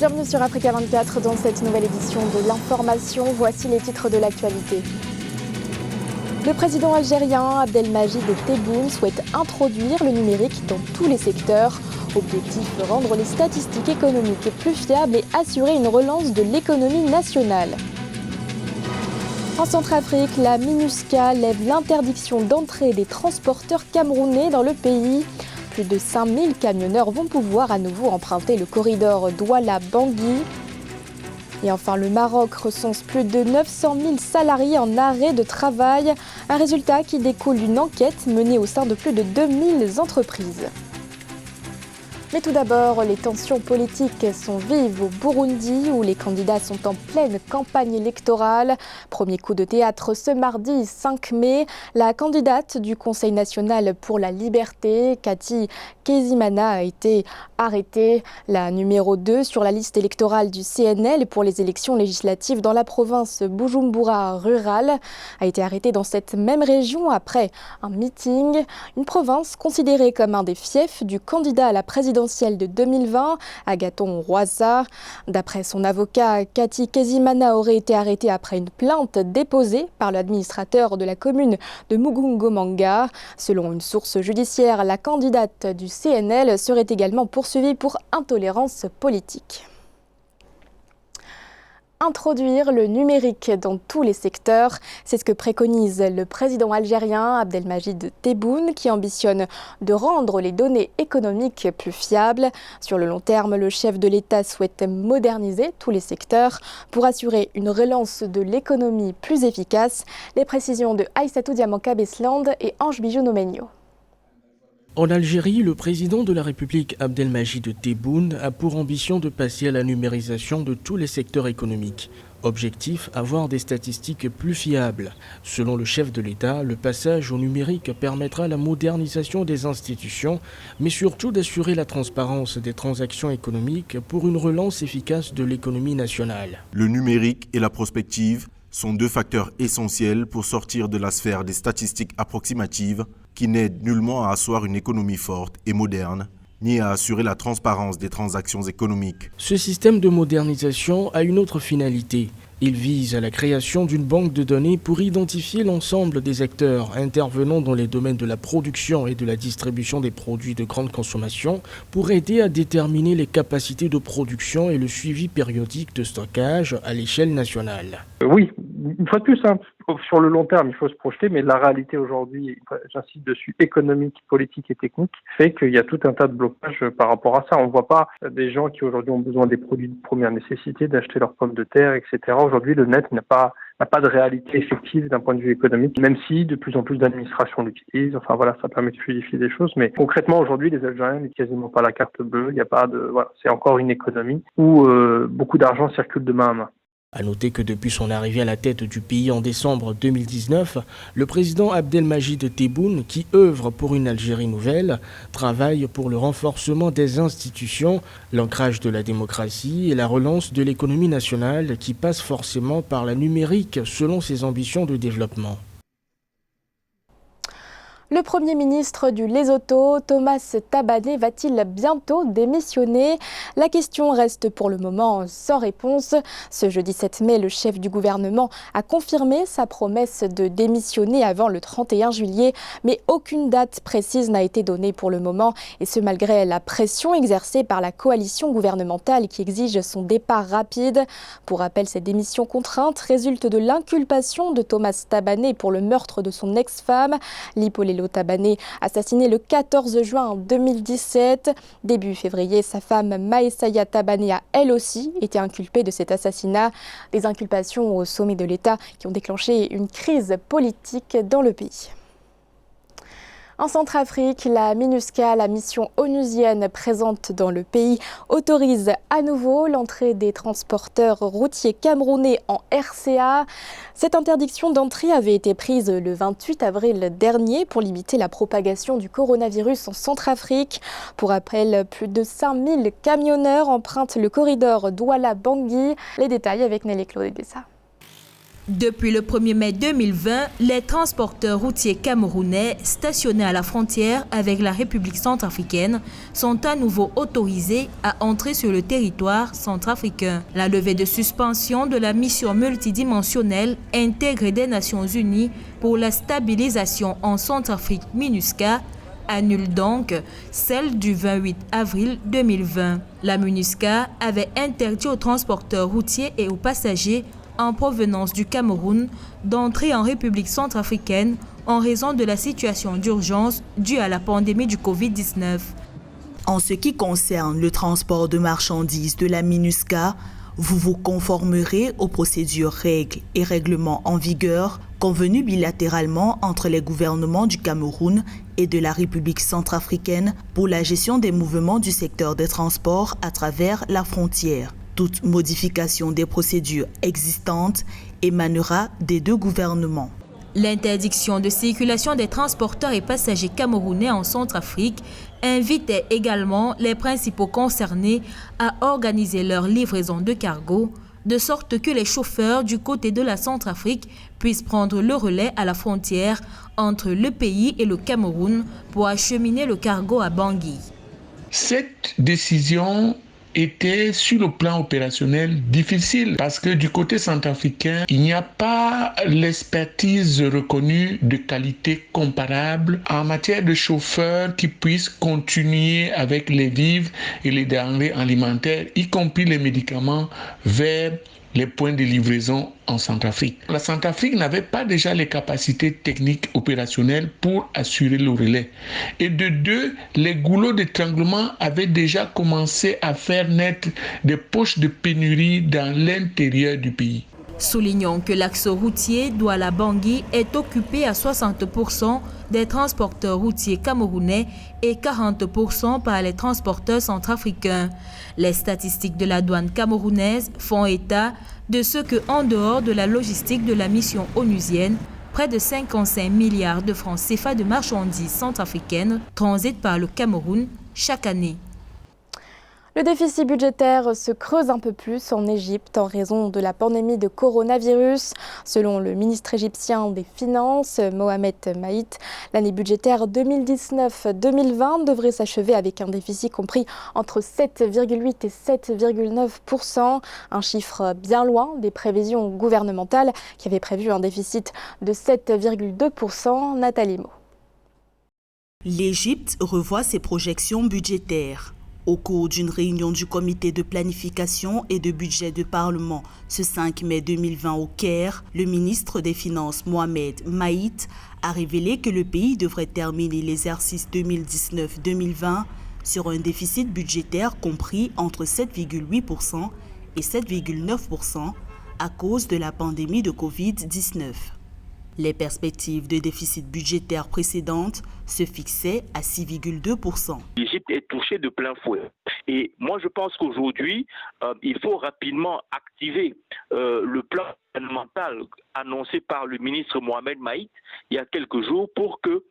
Bienvenue sur Africa 24 dans cette nouvelle édition de l'information. Voici les titres de l'actualité. Le président algérien Abdelmajid Tebboune souhaite introduire le numérique dans tous les secteurs. Objectif, rendre les statistiques économiques plus fiables et assurer une relance de l'économie nationale. En Centrafrique, la MINUSCA lève l'interdiction d'entrée des transporteurs camerounais dans le pays. Plus de 5000 camionneurs vont pouvoir à nouveau emprunter le corridor Douala-Bangui. Et enfin, le Maroc recense plus de 900 000 salariés en arrêt de travail, un résultat qui découle d'une enquête menée au sein de plus de 2000 entreprises. Mais tout d'abord, les tensions politiques sont vives au Burundi où les candidats sont en pleine campagne électorale. Premier coup de théâtre ce mardi 5 mai. La candidate du Conseil national pour la liberté, Cathy Kezimana, a été arrêtée. La numéro 2 sur la liste électorale du CNL pour les élections législatives dans la province Bujumbura rurale a été arrêtée dans cette même région après un meeting. Une province considérée comme un des fiefs du candidat à la présidentielle de 2020, Agathon Rwasa. D'après son avocat, Cathy Kezimana aurait été arrêtée après une plainte déposée par l'administrateur de la commune de Mugungomanga. Selon une source judiciaire, la candidate du CNL serait également poursuivie pour intolérance politique. Introduire le numérique dans tous les secteurs, c'est ce que préconise le président algérien Abdelmajid Tebboune qui ambitionne de rendre les données économiques plus fiables. Sur le long terme, le chef de l'État souhaite moderniser tous les secteurs pour assurer une relance de l'économie plus efficace. Les précisions de Aïssatou Diamanka-Besland et Ange Bijou-Nomenio. En Algérie, le président de la République Abdelmajid Tebboune a pour ambition de passer à la numérisation de tous les secteurs économiques. Objectif, avoir des statistiques plus fiables. Selon le chef de l'État, le passage au numérique permettra la modernisation des institutions, mais surtout d'assurer la transparence des transactions économiques pour une relance efficace de l'économie nationale. Le numérique et la prospective sont deux facteurs essentiels pour sortir de la sphère des statistiques approximatives qui n'aident nullement à asseoir une économie forte et moderne, ni à assurer la transparence des transactions économiques. Ce système de modernisation a une autre finalité. Il vise à la création d'une banque de données pour identifier l'ensemble des acteurs intervenant dans les domaines de la production et de la distribution des produits de grande consommation pour aider à déterminer les capacités de production et le suivi périodique de stockage à l'échelle nationale. Oui, une fois de plus, sur le long terme, il faut se projeter, mais la réalité aujourd'hui, j'insiste dessus, économique, politique et technique, fait qu'il y a tout un tas de blocages par rapport à ça. On ne voit pas des gens qui aujourd'hui ont besoin des produits de première nécessité, d'acheter leurs pommes de terre, etc. Aujourd'hui, le net n'a pas de réalité effective d'un point de vue économique, même si de plus en plus d'administrations l'utilisent. Enfin voilà, ça permet de fluidifier des choses. Mais concrètement, aujourd'hui, les Algériens n'ont quasiment pas la carte bleue. Il n'y a pas de, voilà, c'est encore une économie où beaucoup d'argent circule de main à main. A noter que depuis son arrivée à la tête du pays en décembre 2019, le président Abdelmajid Tebboune, qui œuvre pour une Algérie nouvelle, travaille pour le renforcement des institutions, l'ancrage de la démocratie et la relance de l'économie nationale qui passe forcément par la numérique selon ses ambitions de développement. Le Premier ministre du Lesotho, Thomas Tabane, va-t-il bientôt démissionner? La question reste pour le moment sans réponse. Ce jeudi 7 mai, le chef du gouvernement a confirmé sa promesse de démissionner avant le 31 juillet, mais aucune date précise n'a été donnée pour le moment, et ce malgré la pression exercée par la coalition gouvernementale qui exige son départ rapide. Pour rappel, cette démission contrainte résulte de l'inculpation de Thomas Tabane pour le meurtre de son ex-femme, Lipolelo Tabane, assassiné le 14 juin 2017. Début février, sa femme Maesaya Tabane a elle aussi été inculpée de cet assassinat. Des inculpations au sommet de l'État qui ont déclenché une crise politique dans le pays. En Centrafrique, la MINUSCA, la mission onusienne présente dans le pays, autorise à nouveau l'entrée des transporteurs routiers camerounais en RCA. Cette interdiction d'entrée avait été prise le 28 avril dernier pour limiter la propagation du coronavirus en Centrafrique. Pour rappel, plus de 5000 camionneurs empruntent le corridor Douala-Bangui. Les détails avec Nelly Claude Dessa. Depuis le 1er mai 2020, les transporteurs routiers camerounais stationnés à la frontière avec la République centrafricaine sont à nouveau autorisés à entrer sur le territoire centrafricain. La levée de suspension de la mission multidimensionnelle intégrée des Nations Unies pour la stabilisation en Centrafrique MINUSCA annule donc celle du 28 avril 2020. La MINUSCA avait interdit aux transporteurs routiers et aux passagers en provenance du Cameroun d'entrer en République centrafricaine en raison de la situation d'urgence due à la pandémie du Covid-19. En ce qui concerne le transport de marchandises de la MINUSCA, vous vous conformerez aux procédures, règles et règlements en vigueur convenus bilatéralement entre les gouvernements du Cameroun et de la République centrafricaine pour la gestion des mouvements du secteur des transports à travers la frontière. Toute modification des procédures existantes émanera des deux gouvernements. L'interdiction de circulation des transporteurs et passagers camerounais en Centrafrique invitait également les principaux concernés à organiser leur livraison de cargo, de sorte que les chauffeurs du côté de la Centrafrique puissent prendre le relais à la frontière entre le pays et le Cameroun pour acheminer le cargo à Bangui. Cette décision était sur le plan opérationnel difficile parce que du côté centrafricain, il n'y a pas l'expertise reconnue de qualité comparable en matière de chauffeurs qui puissent continuer avec les vivres et les denrées alimentaires, y compris les médicaments, vers les points de livraison en Centrafrique. La Centrafrique n'avait pas déjà les capacités techniques opérationnelles pour assurer le relais. Et de deux, les goulots d'étranglement avaient déjà commencé à faire naître des poches de pénurie dans l'intérieur du pays. Soulignons que l'axe routier Douala-Bangui est occupé à 60% des transporteurs routiers camerounais et 40% par les transporteurs centrafricains. Les statistiques de la douane camerounaise font état de ce que, en dehors de la logistique de la mission onusienne, près de 55 milliards de francs CFA de marchandises centrafricaines transitent par le Cameroun chaque année. Le déficit budgétaire se creuse un peu plus en Égypte en raison de la pandémie de coronavirus. Selon le ministre égyptien des Finances, Mohamed Maït, l'année budgétaire 2019-2020 devrait s'achever avec un déficit compris entre 7,8 et 7,9%, un chiffre bien loin des prévisions gouvernementales qui avaient prévu un déficit de 7,2%. Nathalie Mo. L'Égypte revoit ses projections budgétaires. Au cours d'une réunion du comité de planification et de budget du Parlement ce 5 mai 2020 au Caire, le ministre des Finances Mohamed Maït a révélé que le pays devrait terminer l'exercice 2019-2020 sur un déficit budgétaire compris entre 7,8% et 7,9% à cause de la pandémie de Covid-19. Les perspectives de déficit budgétaire précédentes se fixaient à 6,2%. L'Égypte est touchée de plein fouet. Et moi, je pense qu'aujourd'hui, il faut rapidement activer le plan gouvernemental annoncé par le ministre Mohamed Maït il y a quelques jours pour que,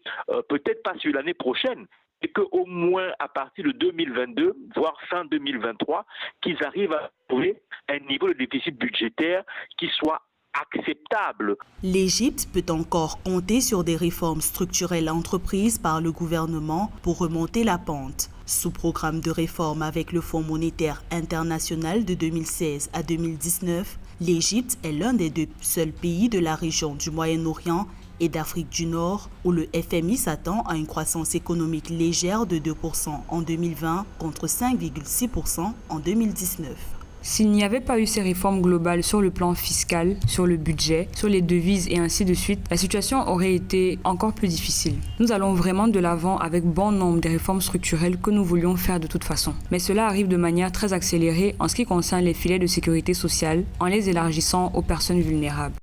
peut-être pas sur l'année prochaine, et qu'au moins à partir de 2022, voire fin 2023, qu'ils arrivent à trouver un niveau de déficit budgétaire qui soit acceptable. L'Égypte peut encore compter sur des réformes structurelles entreprises par le gouvernement pour remonter la pente. Sous programme de réforme avec le Fonds monétaire international de 2016 à 2019, l'Égypte est l'un des deux seuls pays de la région du Moyen-Orient et d'Afrique du Nord où le FMI s'attend à une croissance économique légère de 2% en 2020 contre 5,6% en 2019. S'il n'y avait pas eu ces réformes globales sur le plan fiscal, sur le budget, sur les devises et ainsi de suite, la situation aurait été encore plus difficile. Nous allons vraiment de l'avant avec bon nombre des réformes structurelles que nous voulions faire de toute façon. Mais cela arrive de manière très accélérée en ce qui concerne les filets de sécurité sociale, en les élargissant aux personnes vulnérables.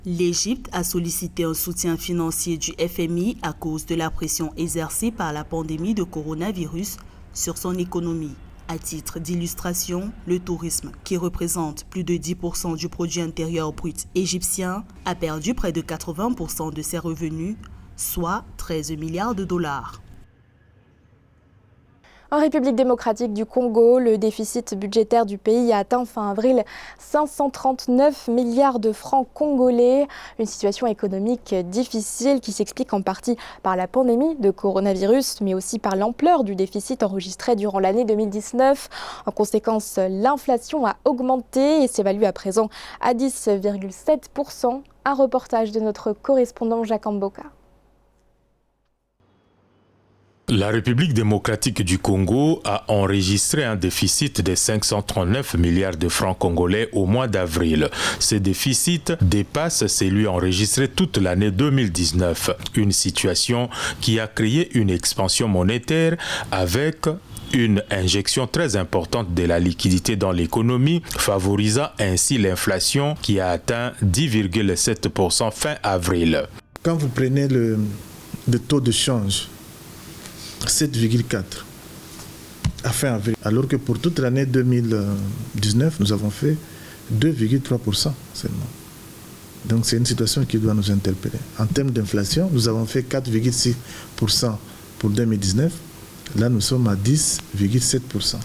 L'Égypte a sollicité un soutien financier du FMI à cause de la pression exercée par la pandémie de coronavirus sur son économie. À titre d'illustration, le tourisme, qui représente plus de 10% du produit intérieur brut égyptien, a perdu près de 80% de ses revenus, soit 13 milliards de dollars. En République démocratique du Congo, le déficit budgétaire du pays a atteint fin avril 539 milliards de francs congolais. Une situation économique difficile qui s'explique en partie par la pandémie de coronavirus, mais aussi par l'ampleur du déficit enregistré durant l'année 2019. En conséquence, l'inflation a augmenté et s'évalue à présent à 10,7%. Un reportage de notre correspondant Jacques Amboka. La République démocratique du Congo a enregistré un déficit de 539 milliards de francs congolais au mois d'avril. Ce déficit dépasse celui enregistré toute l'année 2019, une situation qui a créé une expansion monétaire avec une injection très importante de la liquidité dans l'économie, favorisant ainsi l'inflation qui a atteint 10,7% fin avril. Quand vous prenez le taux de change, 7,4 à fin avril, alors que pour toute l'année 2019, nous avons fait 2,3% seulement. Donc c'est une situation qui doit nous interpeller. En termes d'inflation, nous avons fait 4,6% pour 2019. Là, nous sommes à 10,7%.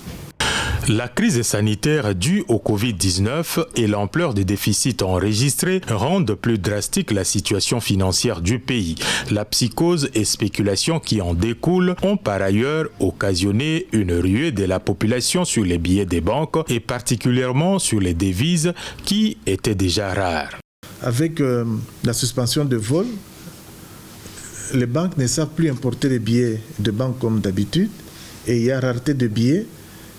La crise sanitaire due au Covid-19 et l'ampleur des déficits enregistrés rendent plus drastique la situation financière du pays. La psychose et spéculation qui en découlent ont par ailleurs occasionné une ruée de la population sur les billets des banques et particulièrement sur les devises qui étaient déjà rares. Avec la suspension de vol, les banques ne savent plus importer les billets de banque comme d'habitude et il y a rareté de billets.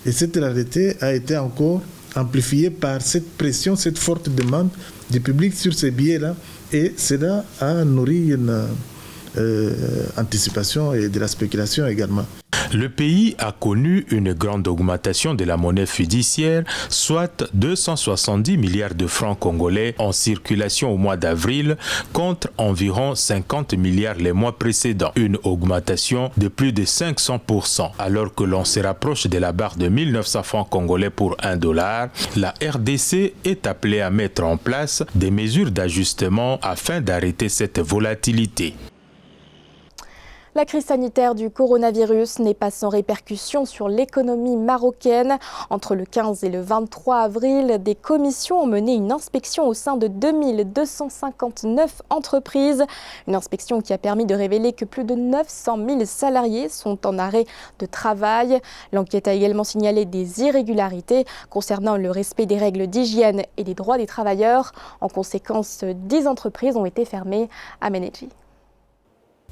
Et cette rareté a été encore amplifiée par cette pression, cette forte demande du public sur ces billets-là. Et cela a nourri une anticipation et de la spéculation également. Le pays a connu une grande augmentation de la monnaie fiduciaire, soit 270 milliards de francs congolais en circulation au mois d'avril, contre environ 50 milliards les mois précédents. Une augmentation de plus de 500%. Alors que l'on se rapproche de la barre de 1900 francs congolais pour $1, la RDC est appelée à mettre en place des mesures d'ajustement afin d'arrêter cette volatilité. La crise sanitaire du coronavirus n'est pas sans répercussions sur l'économie marocaine. Entre le 15 et le 23 avril, des commissions ont mené une inspection au sein de 2259 entreprises. Une inspection qui a permis de révéler que plus de 900 000 salariés sont en arrêt de travail. L'enquête a également signalé des irrégularités concernant le respect des règles d'hygiène et des droits des travailleurs. En conséquence, 10 entreprises ont été fermées à Ménédji.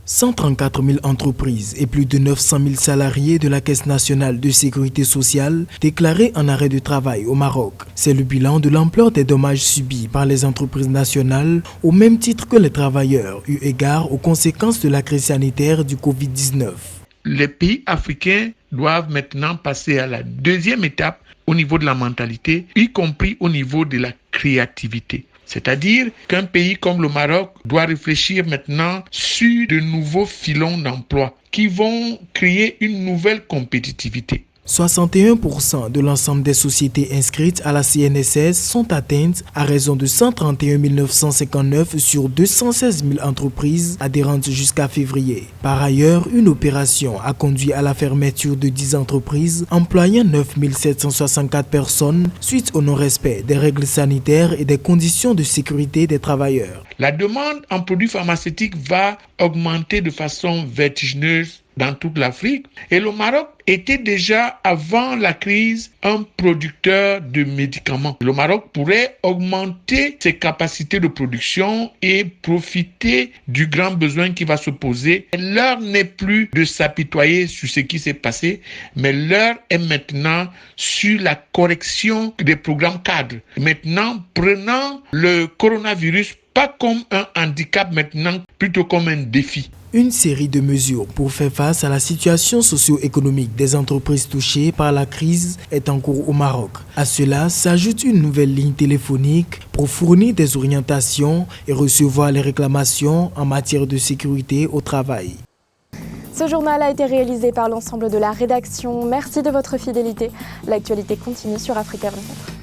134 000 entreprises et plus de 900 000 salariés de la Caisse nationale de sécurité sociale déclarés en arrêt de travail au Maroc. C'est le bilan de l'ampleur des dommages subis par les entreprises nationales au même titre que les travailleurs, eu égard aux conséquences de la crise sanitaire du Covid-19. Les pays africains doivent maintenant passer à la deuxième étape au niveau de la mentalité, y compris au niveau de la créativité. C'est-à-dire qu'un pays comme le Maroc doit réfléchir maintenant sur de nouveaux filons d'emploi qui vont créer une nouvelle compétitivité. 61% de l'ensemble des sociétés inscrites à la CNSS sont atteintes à raison de 131 959 sur 216 000 entreprises adhérentes jusqu'à février. Par ailleurs, une opération a conduit à la fermeture de 10 entreprises employant 9 764 personnes suite au non-respect des règles sanitaires et des conditions de sécurité des travailleurs. La demande en produits pharmaceutiques va augmenter de façon vertigineuse dans toute l'Afrique. Et le Maroc était déjà, avant la crise, un producteur de médicaments. Le Maroc pourrait augmenter ses capacités de production et profiter du grand besoin qui va se poser. L'heure n'est plus de s'apitoyer sur ce qui s'est passé, mais l'heure est maintenant sur la correction des programmes cadres. Maintenant, prenant le coronavirus pas comme un handicap maintenant, plutôt comme un défi. Une série de mesures pour faire face à la situation socio-économique des entreprises touchées par la crise est en cours au Maroc. À cela s'ajoute une nouvelle ligne téléphonique pour fournir des orientations et recevoir les réclamations en matière de sécurité au travail. Ce journal a été réalisé par l'ensemble de la rédaction. Merci de votre fidélité. L'actualité continue sur Africa 24.